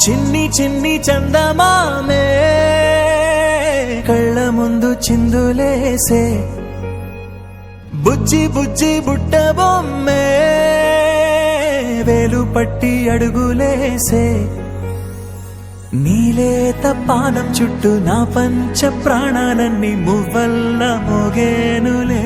చిన్ని చిన్ని చందమామే కళ్ళ ముందు చిందులేసే బుజ్జి బుజ్జి బుట్ట బొమ్మే వేలు పట్టి అడుగులేసే నీలేత పానం చుట్టూ నా పంచ ప్రాణాలన్నీ మువ్వల్ల మోగేనులే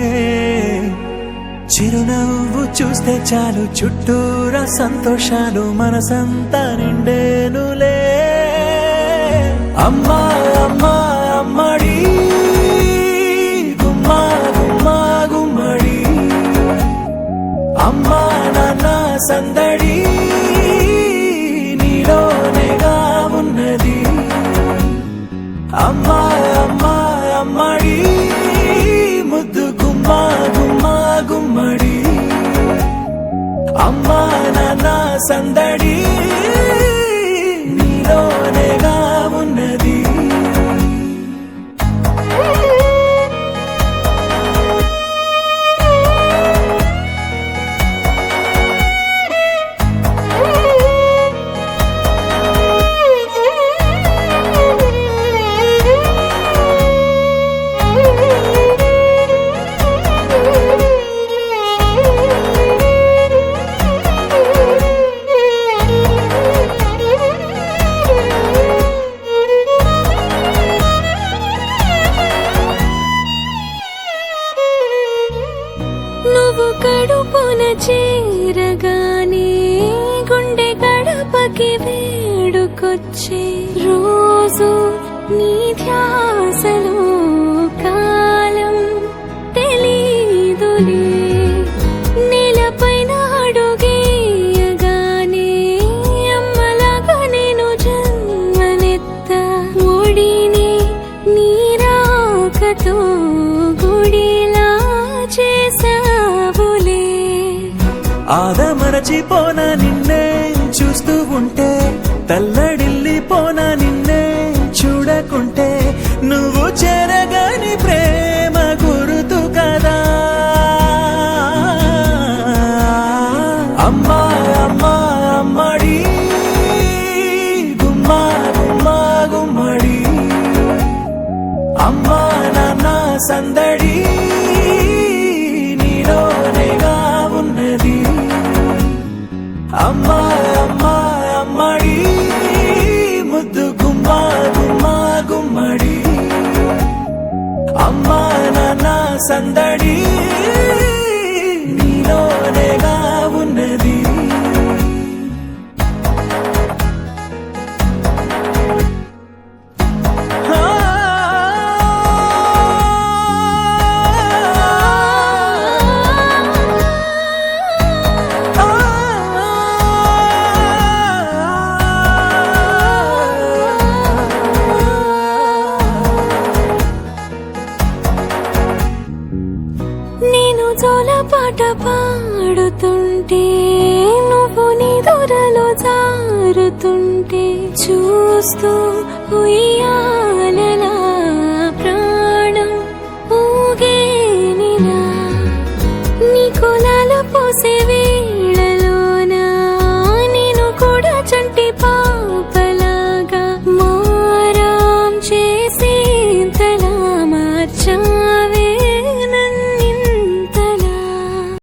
చిరునవ్వు చూస్తే చాలు చుట్టూరా సంతోషాలు మనసంతా నిండేనులే అమ్మా అమ్మా అమ్మడి గుమ్మా గుమ్మా గుమ్మడి అమ్మా నాన్న సందడి నీలోనేగా ఉన్నది అమ్మా అమ్మా అమ్మడి ముద్దు గుమ్మా గుమ్మా గుమ్మడి అమ్మా నాన్న సందడి నీలోనేగా ఉన్నది నువ్వు కడుపున చేరగానే గుండె గడపకి వేడుకొచ్చే రోజు నీ ధ్యాసలో కాలం తెలీదులే నేలపైన అడుగేయగానే అమ్మలాగా నేను జన్మనెత్త ఒడిని నీ రాకతో గుడిలా చేసావులే ఆదమరచిపోన నిన్నే చూస్తూ ఉంటే తల్లడిల్లిపోన నిన్నే చూడకుంటే నువ్వు చెరగని ప్రేమ గురుతు కదా అమ్మా అమ్మా అమ్మడి గుమ్మా గుమ్మా గుమ్మడి అమ్మా నాన్న సందడి నీలోనేగా ఉన్నది అమ్మా అమ్మా అమ్మడి ముద్దు గుమ్మా గుమ్మా గుమ్మడి అమ్మా నాన్న సందడి నీలోనేగా ఉన్నది నేను జోలపాట పాడుతుంటే నువ్వు నీ దొరలో జారుతుంటే చూస్తూ ఉయ్యాలలా